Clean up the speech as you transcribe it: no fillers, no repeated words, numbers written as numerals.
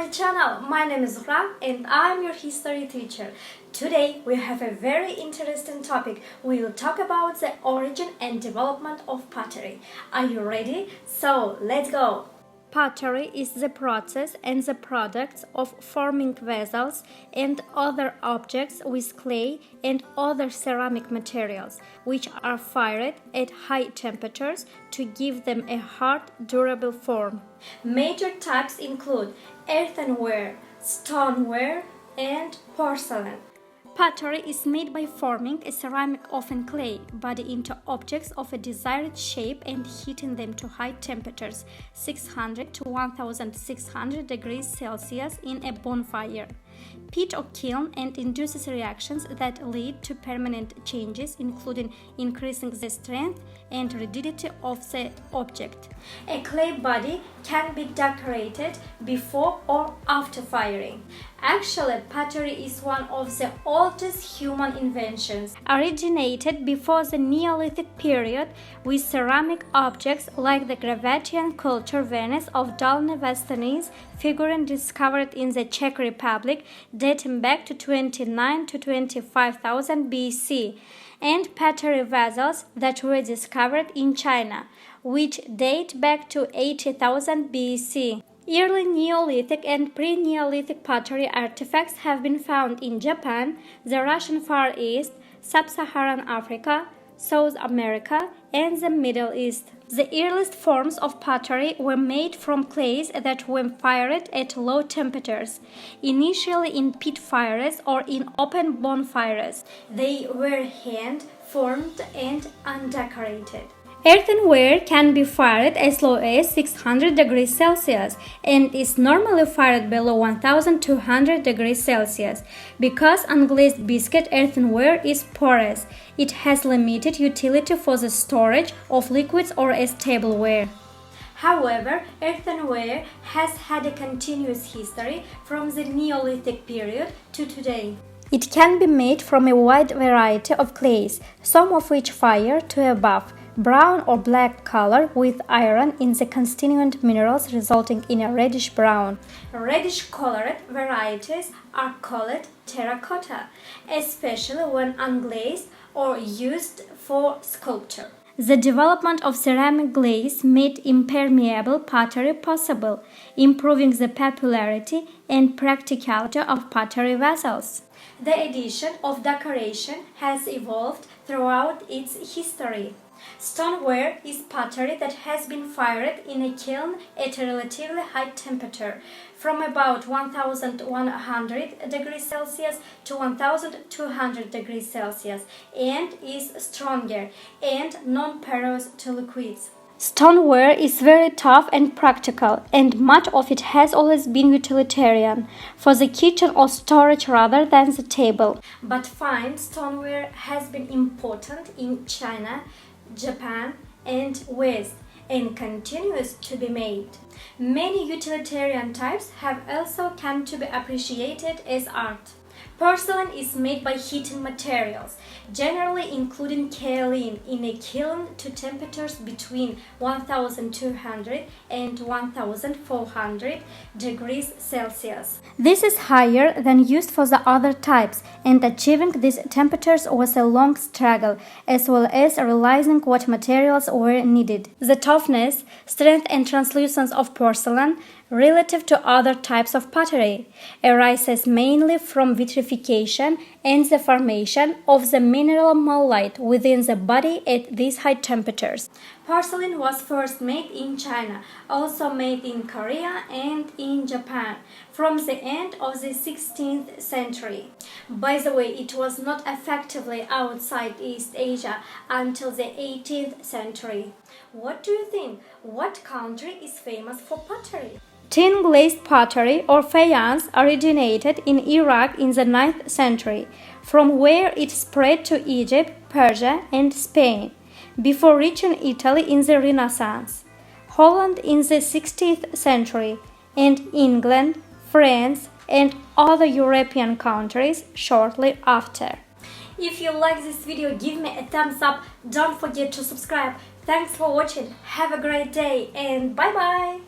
the channel. My name is Zuhra and I'm your history teacher. Today we have a very interesting topic. We will talk about the origin and development of pottery. Are you ready? So let's go! Pottery is the process and the products of forming vessels and other objects with clay and other ceramic materials, which are fired at high temperatures to give them a hard, durable form. Major types include earthenware, stoneware, and porcelain. Pottery is made by forming a ceramic, often clay, body into objects of a desired shape and heating them to high temperatures, 600 to 1600 degrees Celsius in a bonfire. Peat or kiln and induces reactions that lead to permanent changes, including increasing the strength and rigidity of the object. A clay body can be decorated before or after firing. Actually, pottery is one of the oldest human inventions. Originated before the Neolithic period with ceramic objects like the Gravettian culture Venice of Dolny Vestinese figurine discovered in the Czech Republic dating back to 29 to 25,000 BC, and pottery vessels that were discovered in China, which date back to 80,000 BC. Early Neolithic and pre-Neolithic pottery artifacts have been found in Japan, the Russian Far East, Sub-Saharan Africa, South America, and the Middle East. The earliest forms of pottery were made from clays that were fired at low temperatures, initially in pit fires or in open bonfires. They were hand-formed and undecorated. Earthenware can be fired as low as 600 degrees Celsius and is normally fired below 1200 degrees Celsius. Because unglazed biscuit earthenware is porous, it has limited utility for the storage of liquids or as tableware. However, earthenware has had a continuous history from the Neolithic period to today. It can be made from a wide variety of clays, some of which fire to a buff, brown or black color with iron in the constituent minerals, resulting in a reddish brown. Reddish-colored varieties are called terracotta, especially when unglazed or used for sculpture. The development of ceramic glaze made impermeable pottery possible, improving the popularity and practicality of pottery vessels. The addition of decoration has evolved throughout its history. Stoneware is pottery that has been fired in a kiln at a relatively high temperature, from about 1100 degrees Celsius to 1200 degrees Celsius, and is stronger and non-porous to liquids. Stoneware is very tough and practical, and much of it has always been utilitarian, for the kitchen or storage rather than the table. But fine stoneware has been important in China, Japan, and West, and continues to be made. Many utilitarian types have also come to be appreciated as art. Porcelain is made by heating materials, generally including kaolin, in a kiln to temperatures between 1200 and 1400 degrees Celsius. This is higher than used for the other types, and achieving these temperatures was a long struggle, as well as realizing what materials were needed. The toughness, strength, and translucence of porcelain relative to other types of pottery arises mainly from vitrification and the formation of the mineral moldite within the body at these high temperatures. Porcelain was first made in China, also made in Korea and in Japan, from the end of the 16th century. By the way, it was not effectively outside East Asia until the 18th century. What do you think? What country is famous for pottery? Tin glazed pottery or faience originated in Iraq in the 9th century, from where it spread to Egypt, Persia, and Spain, before reaching Italy in the Renaissance, Holland in the 16th century, and England, France, and other European countries shortly after. If you like this video, give me a thumbs up, don't forget to subscribe. Thanks for watching, have a great day, and bye bye!